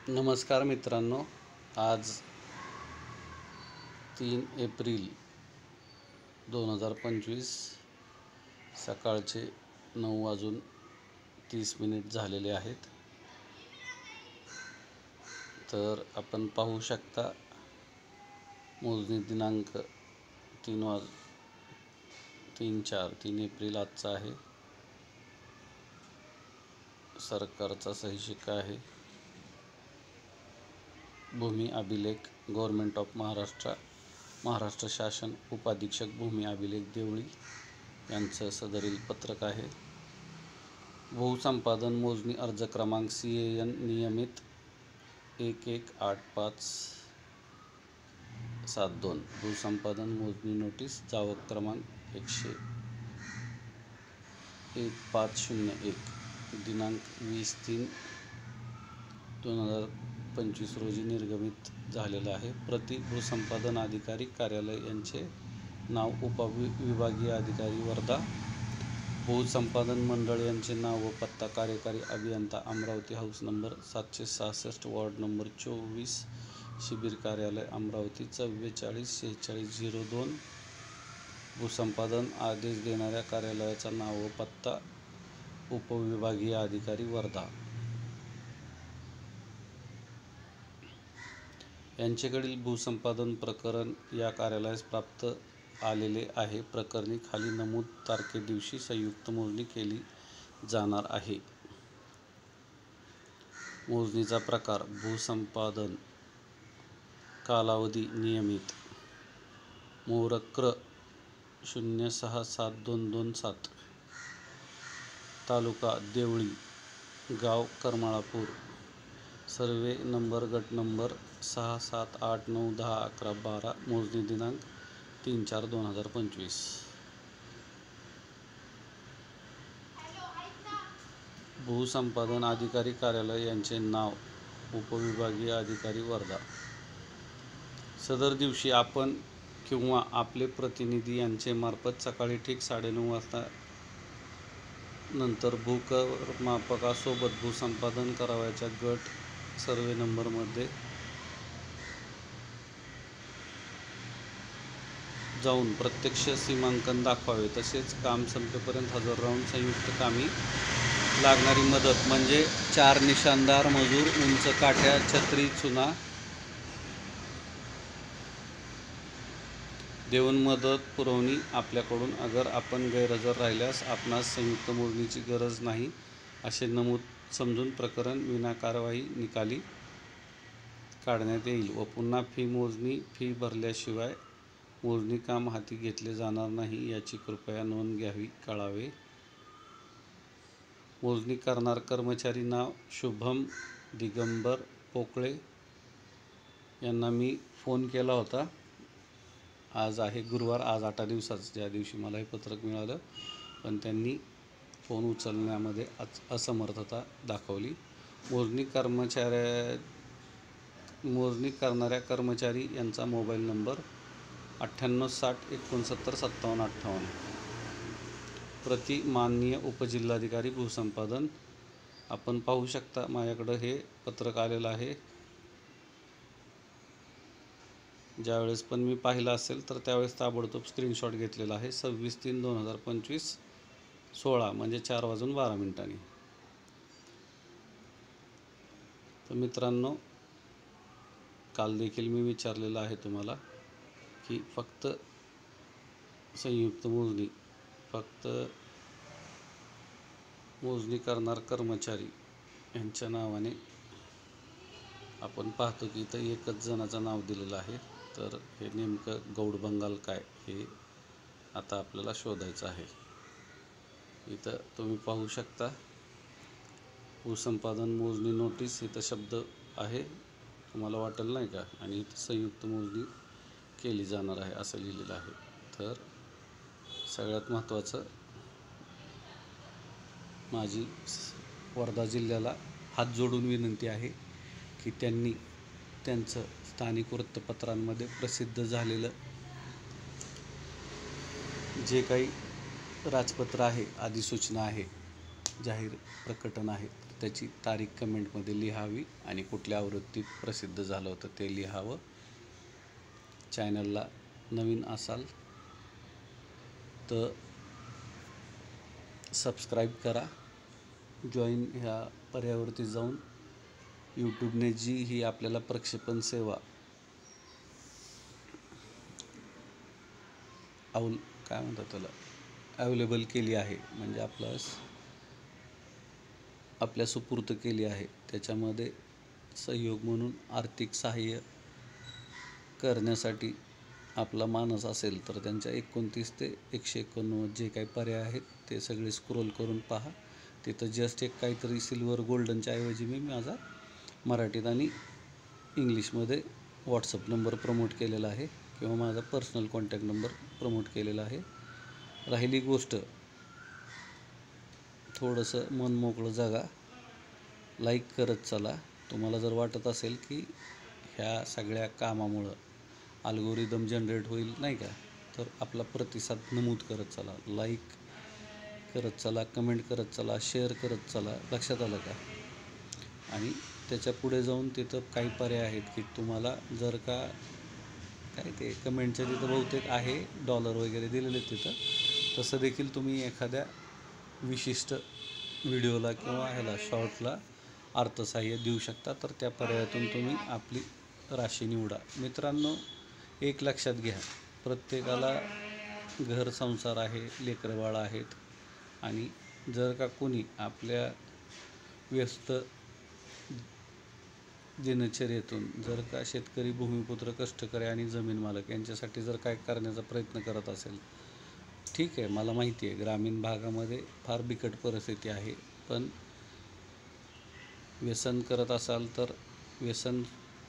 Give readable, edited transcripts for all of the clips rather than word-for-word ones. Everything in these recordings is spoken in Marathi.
नमस्कार मित्रांनो, आज 3 एप्रिल 2025 सकाळचे 9:30 झालेले आहेत. तर आपण पाहू शकता मोजणी दिनांक 3 एप्रिल आजचा आहे. सरकारचा सही शिक्का आहे. भूमी अभिलेख गव्हर्नमेंट ऑफ महाराष्ट्र शासन उपाधीक्षक भूमी अभिलेख देवळी यांचं सदरील पत्रक आहे. भूसंपादन मोजणी अर्ज क्रमांक CAN नियमित 118572. भूसंपादन मोजणी नोटीस जावक क्रमांक 1501 दिनांक 20/3/2025 रोजी निर्गमित झालेला आहे. प्रति भूसंपादन अधिकारी कार्यालय यांचे नाव उपविभागीय अधिकारी वर्धा. भूसंपादन मंडळ यांचे नाव व पत्ता कार्यकारी अभियंता Amravati house number 766 ward number 24 शिबिर कार्यालय अमरावती 444602. भूसंपादन आदेश देणाऱ्या कार्यालयाचा नाव व पत्ता उपविभागीय अधिकारी वर्धा यांच्याकडील भूसंपादन प्रकरण या कार्यालयास प्राप्त आलेले आहे. प्रकरणी खाली नमूद तारखेदिवशी संयुक्त मोजणी केली जाणार आहे. मोजणीचा प्रकार भूसंपादन कालावधी नियमित मोरक्र 067227 तालुका देवळी गाव करमाळापूर सर्वे नंबर गट नंबर 67891011112 मोजणी दिनांक 3/4/2025. भूसंपादन अधिकारी कार्यालय यांचे नाव उपविभागीय अधिकारी वर्धा. सदर दिवशी आपण किंवा आपले प्रतिनिधी यांचे मार्फत सकाळी ठीक 9:30 वाजता नंतर भूकरमापकासोबत भूसंपादन करावयाच्या गट सर्वे नंबरमध्ये जाऊन प्रत्यक्ष सीमांकन दाखवावे. तसेच काम संपेपर्यंत हजर राहून संयुक्त कामी लागणारी मदत म्हणजे 4 निशाणदार मजूर, उंच काठ्या, छत्री, चुना देऊन मदत पुरवणी आपल्याकडून. अगर आपण गैरहजर राहिल्यास आपणास संयुक्त मोजणीची गरज नाही असे नमूद समजून प्रकरण विनाकार्यवाही निकाली काढण्यात येईल व पुन्हा फी भरल्याशिवाय मोजणी काम हाती घेतले जाणार नाही याची कृपया नोंद घ्यावी, कळावे. मोजणी करणार कर्मचारी नाव शुभम दिगंबर पोकळे यांना मी फोन केला होता. आज आहे गुरुवार, आज 8 दिवसाचं, ज्या दिवशी मला हे पत्रक मिळालं, पण त्यांनी फोन उचलण्यामध्ये असमर्थता दाखवली. मोजणी करणाऱ्या कर्मचारी यांचा मोबाईल नंबर 9860695758. प्रति माननीय उपजिल्हाधिकारी भूसंपादन. आपण पाहू शकता माझ्याकडं हे पत्रक आलेलं आहे. ज्यावेळेस पण मी पाहिलं असेल तर त्यावेळेस ताबडतोब स्क्रीनशॉट घेतलेला आहे. 26/3/2025 16 म्हणजे 4:12. तर मित्रांनो, काल देखील मी विचारलेलं आहे तुम्हाला की फक्त संयुक्त मोजणी, फक्त मोजणी करणार कर्मचारी यांच्या नावाने आपण पाहतो की इथं एकच जणाचं नाव दिलेलं आहे. तर हे नेमकं गौड बंगाल काय हे आता आपल्याला शोधायचं आहे. इथं तुम्ही पाहू शकता भूसंपादन मोजणी नोटीस, इथं शब्द आहे, तुम्हाला वाटेल नाही का, आणि इथं संयुक्त मोजणी केली जाणार आहे असं लिहिलेलं आहे. तर सगळ्यात महत्त्वाचं, माझी वर्धा जिल्ह्याला हात जोडून विनंती आहे की त्यांनी त्यांचं स्थानिक वृत्तपत्रांमध्ये प्रसिद्ध झालेलं जे काही राजपत्र आहे, अधिसूचना आहे, जाहीर प्रकटन आहे, त्याची तारीख कमेंटमध्ये लिहावी आणि कुठल्या आवृत्तीत प्रसिद्ध झालं होतं ते लिहावं. चॅनलला नवीन असाल तर सबस्क्राईब करा. जॉईन ह्या पर्यायावरती जाऊन यूट्यूबने जी ही आपल्याला प्रक्षेपण सेवा काय म्हणतात त्याला अवेलेबल केली आहे, म्हणजे आपल्या सुपूर्त केली आहे, त्याच्यामध्ये सहयोग म्हणून आर्थिक सहाय्य करण्यासाठी आपला मानस असेल तर त्यांच्या 29 ते 189 जे काही पर्याय आहेत ते सगळे स्क्रोल करून पहा. तिथं जस्ट एक काहीतरी सिल्वर गोल्डनच्या ऐवजी मी माझा मराठीत आणि इंग्लिशमध्ये व्हॉट्सअप नंबर प्रमोट केलेला आहे किंवा माझा पर्सनल कॉन्टॅक्ट नंबर प्रमोट केलेला आहे. राहिली गोष्ट, थोडंसं मन मोकळं जगा, लाईक करत चला. तुम्हाला जर वाटत असेल की ह्या सगळ्या कामामुळं अल्गोरिदम जनरेट होईल नाही का, तर आपला प्रतिसाद नमूद करत चला, लाईक करत चला, कमेंट करत चला, शेअर करत चला. लक्षात आलं का? आणि त्याच्या पुढे जाऊन तिथं काही पर्याय आहेत की तुम्हाला जर का काय ते कमेंटच्या तिथं बहुतेक आहे डॉलर वगैरे दिलेले तिथं, तसं देखील तुम्ही एखाद्या विशिष्ट व्हिडिओला किंवा ह्याला शॉर्टला अर्थसहाय्य देऊ शकता. तर त्या पर्यायातून तुम्ही आपली राशी निवडा. मित्रांनो, एक लक्षात घ्या, प्रत्येकाला घर संसार आहे, लेकरबाळ आहेत, आणि जर का कोणी आपल्या व्यस्त दिनचर्येतून जर का शेतकरी, भूमिपुत्र, कष्टकरी आणि जमीन मालक यांच्यासाठी जर काय करण्याचा प्रयत्न करत असेल, ठीक आहे, मला माहिती आहे ग्रामीण भागामध्ये फार बिकट परिस्थिती आहे, पण व्यसन करत असाल तर व्यसन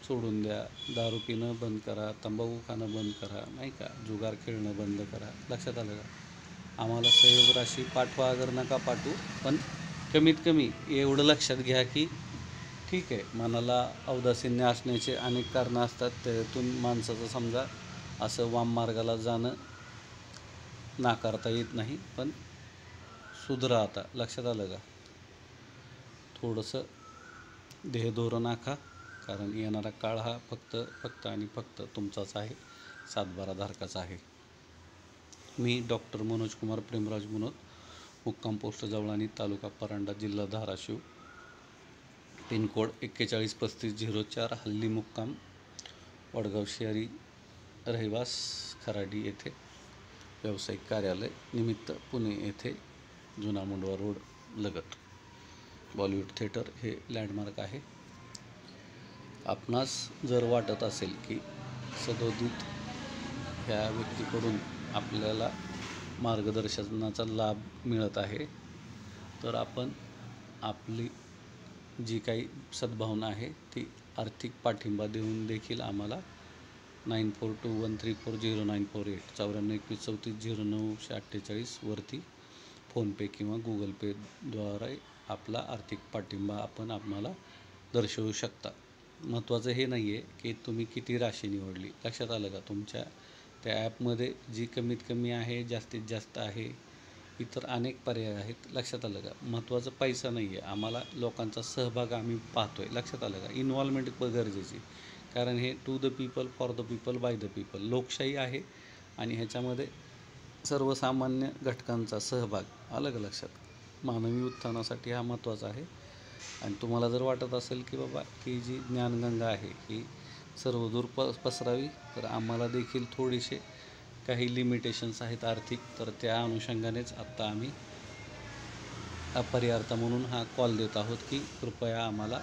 सोडून द्या, दारू पिणं बंद करा, तंबाखू खाणं बंद करा नाही का, जुगार खेळणं बंद करा. लक्षात आलं का? आम्हाला सहयोग राशी पाठवा, अगर नका पाठवू, पण कमीत कमी एवढं लक्षात घ्या की ठीक आहे, मनाला औदासीन्य असण्याचे अनेक कारणं असतात, त्यातून माणसाचं समजा असं वाम मार्गाला जाणं नाकारता येत नाही, पण सुधरा आता. लक्षात आलं का? थोडंसं ध्येयधोरण आखा, कारण येणारा काळ हा फक्त आणि फक्त तुमचाच आहे, सातबाराधारकाचा आहे. मी डॉक्टर मनोज कुमार प्रेमराज मुनोत, मुक्काम पोस्ट जवळानी, तालुका परांडा, जिल्हा धाराशिव, पिनकोड 413504, हल्ली मुक्काम वडगाव शहरी, रहिवास खराडी येथे, व्यावसायिक कार्यालय निमित्त पुणे येथे, जुना मुंडवा रोड लगत बॉलिवूड थिएटर हे लँडमार्क आहे. आपणास जर वाटत असेल की सदोदित ह्या व्यक्तीकडून आपल्याला मार्गदर्शनाचा लाभ मिळत आहे, तर आपण आपली जी काही सद्भावना आहे ती आर्थिक पाठिंबा देऊन देखील आम्हाला 9421340948 9421340948 वरती फोनपे किंवा गुगल पेद्वारे आपला आर्थिक पाठिंबा आपण आम्हाला दर्शवू शकता. महत्त्वाचं हे नाही आहे की तुम्ही किती राशी निवडली. लक्षात आलं का? तुमच्या त्या ॲपमध्ये जी कमीत कमी आहे, जास्तीत जास्त आहे, इतर अनेक पर्याय आहेत. लक्षात आलं का? महत्त्वाचं पैसा नाही आहे, आम्हाला लोकांचा सहभाग आम्ही पाहतो आहे. लक्षात आलं का? इन्व्हॉल्वमेंट गरजेची, कारण हे to the people, for the people, by the people लोकशाही आहे, आणि ह्याच्यामध्ये सर्वसामान्य घटकांचा सहभाग. आलं का लक्षात? मानवी उत्थानासाठी हा महत्त्वाचा आहे. आणि तुम्हाला जर वाटत असेल की बाबा ही जी ज्ञानगंगा आहे ही सर्वदूर पसरावी, तर आम्हाला देखील थोडेसे काही लिमिटेशन्स आहेत आर्थिक, तर त्या अनुषंगानेच आत्ता आम्ही अपरिहार्य म्हणून हा कॉल देत आहोत की कृपया आम्हाला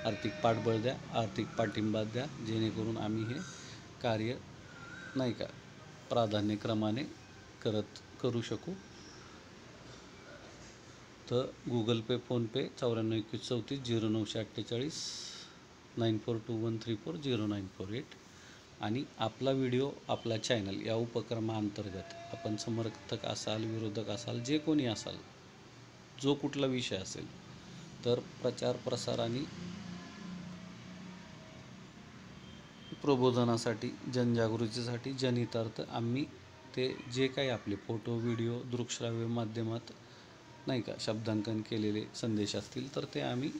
आर्थिक पाठबळ द्या, आर्थिक पाठिंबा द्या, जेणेकरून आम्ही हे कार्य नाही का प्राधान्यक्रमाने करू शकू. तर गुगल पे, फोनपे 9421340948 9421340948 आणि आपला व्हिडिओ, आपला चॅनल या उपक्रमाअंतर्गत आपण समर्थक असाल, विरोधक असाल, जे कोणी असाल, जो कुठला विषय असेल, तर प्रचार प्रसार आणि प्रबोधनासाठी, जनजागृतीसाठी, जनहितार्थ आम्ही ते जे काही आपले फोटो, व्हिडिओ, दृकश्राव्य माध्यमात नाही का शब्दांकन केलेले संदेश असतील तर ते आम्ही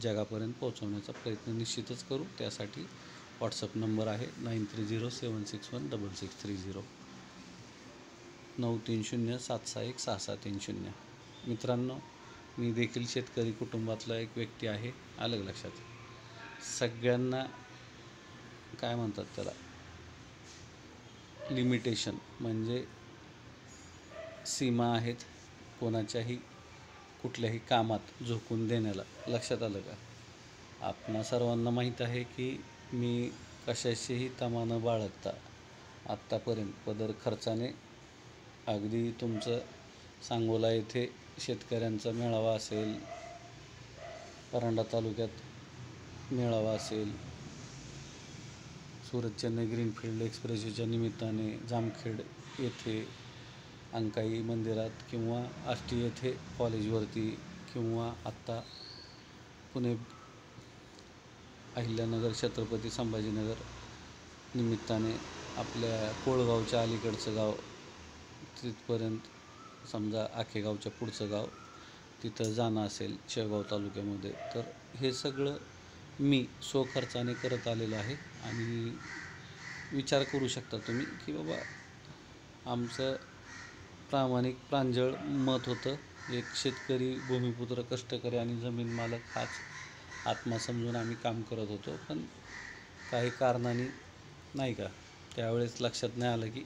जगापर्यंत पोहोचवण्याचा प्रयत्न निश्चितच करू. त्यासाठी व्हॉट्सअप नंबर आहे 9307616630 9307616630. मित्रांनो, मी देखील शेतकरी कुटुंबातला एक व्यक्ती आहे. आलं लक्षात. सगळ्यांना काय म्हणतात त्याला लिमिटेशन म्हणजे सीमा आहेत कोणाच्याही कुठल्याही कामात झोकून देण्याला. लक्षात आलं का? आपणा सर्वांना माहीत आहे की मी कशाशीही तमा न बाळगता आत्तापर्यंत पदर खर्चाने अगदी तुमचं सांगोला येथे शेतकऱ्यांचा मेळावा असेल, परांडा तालुक्यात मेळावा असेल, सुरत चेन्नई ग्रीनफील्ड एक्सप्रेसच्या निमित्ताने जामखेड येथे अंकाई मंदिरात किंवा आष्टी येथे कॉलेजवरती किंवा आत्ता पुणे अहिल्यानगर छत्रपती संभाजीनगर निमित्ताने आपल्या कोळगावच्या अलीकडचं गाव तिथपर्यंत समजा आखेगावच्या पुढचं गाव तिथं जाणं असेल शेगाव तालुक्यामध्ये, तर हे सगळं मी स्वखर्चाने करत आलेलो आहे. आणि विचार करू शकता तुम्ही की बाबा आमचं प्रामाणिक प्रांजळ मत होतं. एक शेतकरी, भूमिपुत्र, कष्टकरी आणि जमीन मालक हाच आत्मा समजून आम्ही काम करत होतो. पण काही कारणाने नाही का त्यावेळेस लक्षात नाही आलं की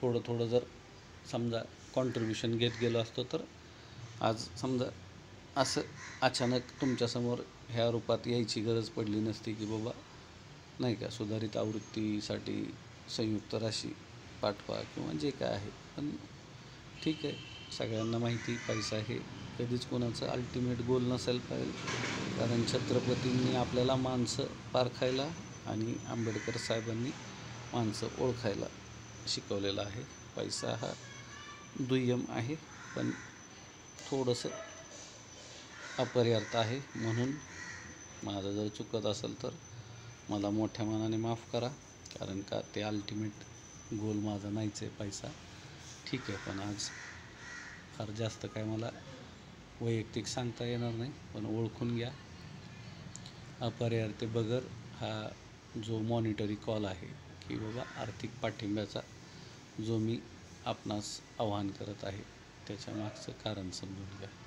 थोडं जर समजा कॉन्ट्रीब्युशन घेत गेलो असतो तर आज समजा असं अचानक तुमच्यासमोर ह्या रूपात यायची गरज पडली नसती की बाबा नाही का सुधारित आवृत्तीसाठी संयुक्त राशी पाठवा किंवा जे काय आहे. पण ठीक आहे, सगळ्यांना माहिती पैसा हे कधीच कोणाचं अल्टिमेट गोल नसेल पाहिजे. कारण छत्रपतींनी आपल्याला माणसं पारखायला आणि आंबेडकर साहेबांनी माणसं ओळखायला शिकवलेलं आहे. पैसा हा दुय्यम आहे, पण थोडंसं अपरिहार्य आहे. म्हणून माझं जर चुकत असेल तर मला मोठ्या मनाने माफ करा, कारण का ते अल्टिमेट गोल माझा नाहीच आहे पैसा. ठीक आहे, पण आज फार जास्त काय मला वैयक्तिक सांगता येणार नाही, पण ओळखून घ्या अपरिहार्य बगर हा जो मॉनिटरी कॉल आहे की बाबा आर्थिक पाठिंब्याचा जो मी आपणास आवाहन करत आहे त्याच्या मागचं कारण समजून घ्या.